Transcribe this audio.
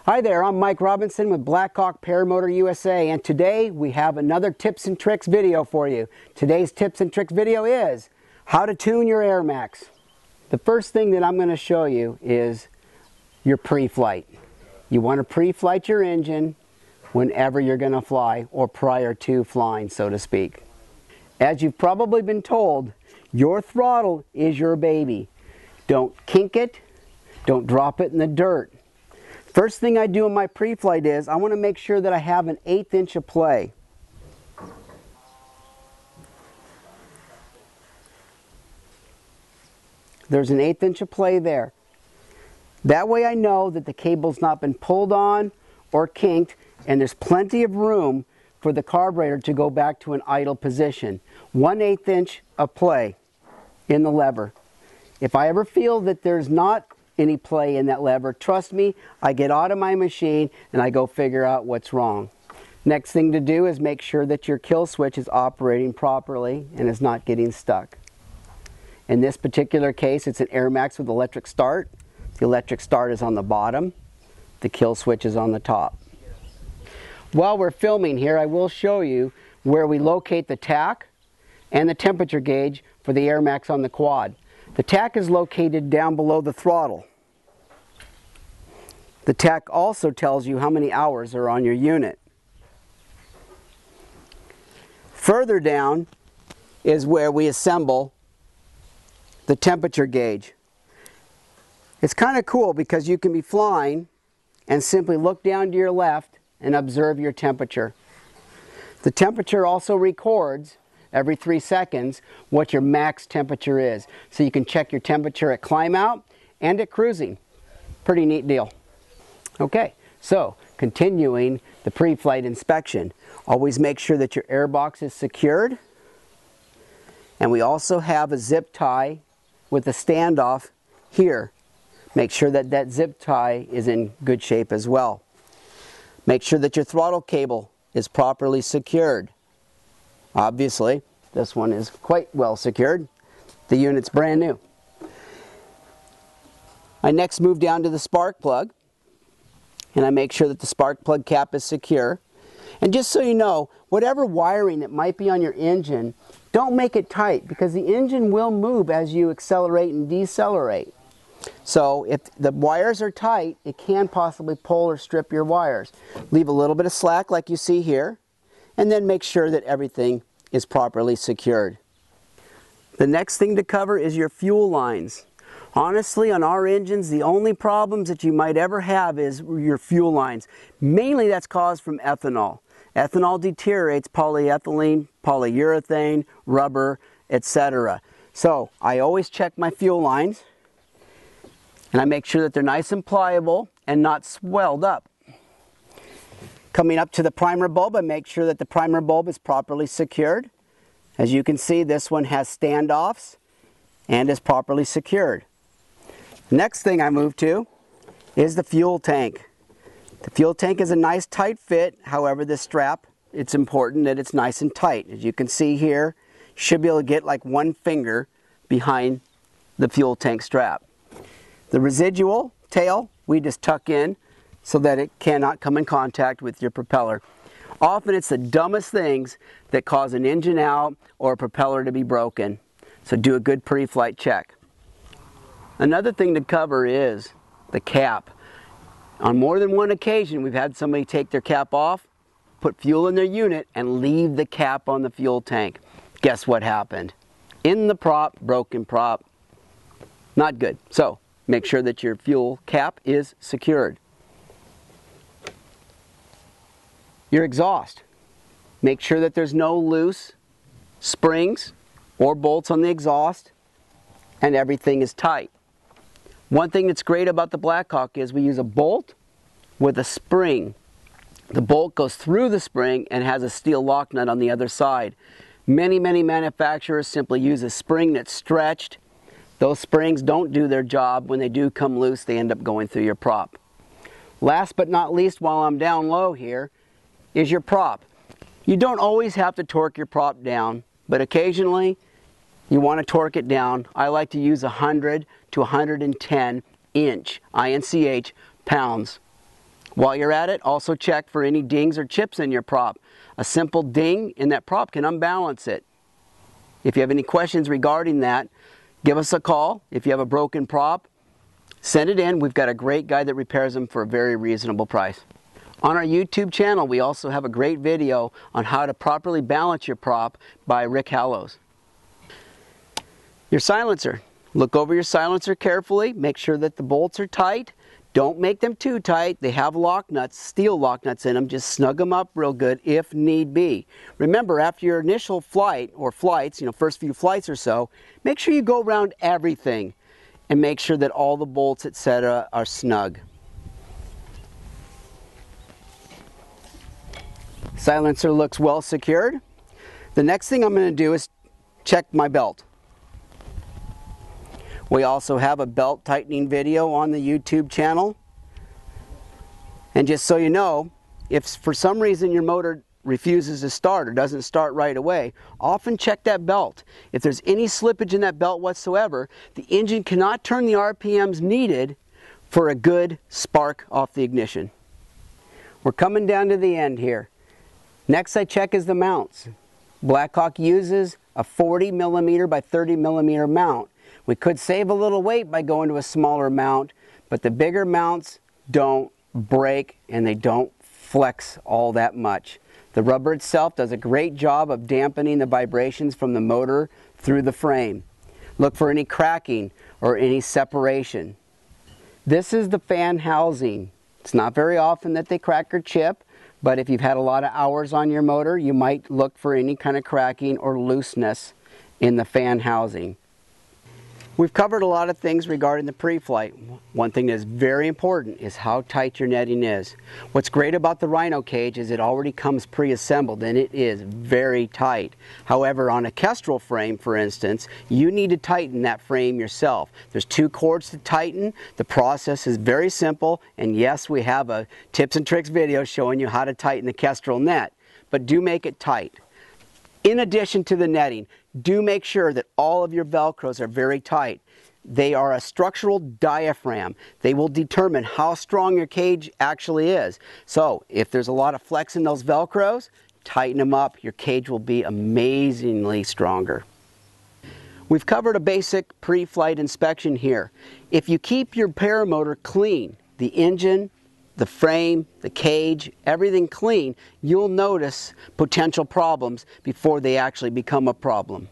Hi there, I'm Mike Robinson with BlackHawk Paramotors USA, and today we have another tips and tricks video for you. Today's tips and tricks video is how to tune your Air Max. The first thing that I'm going to show you is your pre-flight. You want to pre-flight your engine whenever you're going to fly, or prior to flying, so to speak. As you've probably been told, your throttle is your baby. Don't kink it, don't drop it in the dirt. First thing I do in my pre-flight is I want to make sure that I have an 1/8 inch of play. There's an 1/8 inch of play there. That way I know that the cable's not been pulled on or kinked, and there's plenty of room for the carburetor to go back to an idle position. 1/8 inch of play in the lever. If I ever feel that there's not any play in that lever, trust me, I get out of my machine and I go figure out what's wrong. Next thing to do is make sure that your kill switch is operating properly and is not getting stuck. In this particular case, it's an Air Max with electric start. The electric start is on the bottom, the kill switch is on the top. While we're filming here, I will show you where we locate the tach and the temperature gauge for the Air Max on the quad. The tach is located down below the throttle. The tach also tells you how many hours are on your unit. Further down is where we assemble the temperature gauge. It's kind of cool because you can be flying and simply look down to your left and observe your temperature. The temperature also records every 3 seconds what your max temperature is. So you can check your temperature at climb out and at cruising. Pretty neat deal. Okay, so continuing the pre-flight inspection. Always make sure that your air box is secured. And we also have a zip tie with a standoff here. Make sure that that zip tie is in good shape as well. Make sure that your throttle cable is properly secured. Obviously, this one is quite well secured. The unit's brand new. I next move down to the spark plug, and I make sure that the spark plug cap is secure. And just so you know, whatever wiring that might be on your engine, don't make it tight, because the engine will move as you accelerate and decelerate. So if the wires are tight, it can possibly pull or strip your wires. Leave a little bit of slack like you see here, and then make sure that everything is properly secured. The next thing to cover is your fuel lines. Honestly, on our engines, the only problems that you might ever have is your fuel lines. Mainly that's caused from ethanol. Ethanol deteriorates polyethylene, polyurethane, rubber, etc. So I always check my fuel lines, and I make sure that they're nice and pliable and not swelled up. Coming up to the primer bulb, I make sure that the primer bulb is properly secured. As you can see, this one has standoffs and is properly secured. Next thing I move to is the fuel tank. The fuel tank is a nice tight fit. However, this strap, it's important that it's nice and tight. As you can see here, you should be able to get like one finger behind the fuel tank strap. The residual tail, we just tuck in so that it cannot come in contact with your propeller. Often it's the dumbest things that cause an engine out or a propeller to be broken. So do a good pre-flight check. Another thing to cover is the cap. On more than one occasion, we've had somebody take their cap off, put fuel in their unit, and leave the cap on the fuel tank. Guess what happened? In the prop, broken prop. Not good. So make sure that your fuel cap is secured. Your exhaust. Make sure that there's no loose springs or bolts on the exhaust, and everything is tight. One thing that's great about the BlackHawk is we use a bolt with a spring. The bolt goes through the spring and has a steel lock nut on the other side. Many manufacturers simply use a spring that's stretched. Those springs don't do their job. When they do come loose, they end up going through your prop. Last but not least, while I'm down low here, is your prop. You don't always have to torque your prop down, but occasionally you want to torque it down. I like to use 100 to 110 inch, INCH, pounds While you're at it, also check for any dings or chips in your prop. A simple ding in that prop can unbalance it. If you have any questions regarding that, give us a call. If you have a broken prop, send it in. We've got a great guy that repairs them for a very reasonable price. On our YouTube channel, we also have a great video on how to properly balance your prop by Rick Hallows. Your silencer. Look over your silencer carefully. Make sure that the bolts are tight. Don't make them too tight. They have lock nuts, steel lock nuts in them. Just snug them up real good if need be. Remember, after your initial flight or flights, first few flights or so, make sure you go around everything and make sure that all the bolts, etc., are snug. Silencer looks well secured. The next thing I'm going to do is check my belt. We also have a belt tightening video on the YouTube channel. And just so you know, if for some reason your motor refuses to start or doesn't start right away, often check that belt. If there's any slippage in that belt whatsoever, the engine cannot turn the RPMs needed for a good spark off the ignition. We're coming down to the end here. Next I check is the mounts. BlackHawk uses a 40mm by 30mm mount. We could save a little weight by going to a smaller mount, but the bigger mounts don't break and they don't flex all that much. The rubber itself does a great job of dampening the vibrations from the motor through the frame. Look for any cracking or any separation. This is the fan housing. It's not very often that they crack or chip, but if you've had a lot of hours on your motor, you might look for any kind of cracking or looseness in the fan housing. We've covered a lot of things regarding the pre-flight. One thing that is very important is how tight your netting is. What's great about the Rhino cage is it already comes pre-assembled and it is very tight. However, on a Kestrel frame, for instance, you need to tighten that frame yourself. There's 2 cords to tighten. The process is very simple, and yes, we have a tips and tricks video showing you how to tighten the Kestrel net, but do make it tight. In addition to the netting, do make sure that all of your Velcros are very tight. They are a structural diaphragm. They will determine how strong your cage actually is. So if there's a lot of flex in those Velcros, tighten them up. Your cage will be amazingly stronger. We've covered a basic pre-flight inspection here. If you keep your paramotor clean, the engine, the frame, the cage, everything clean, you'll notice potential problems before they actually become a problem.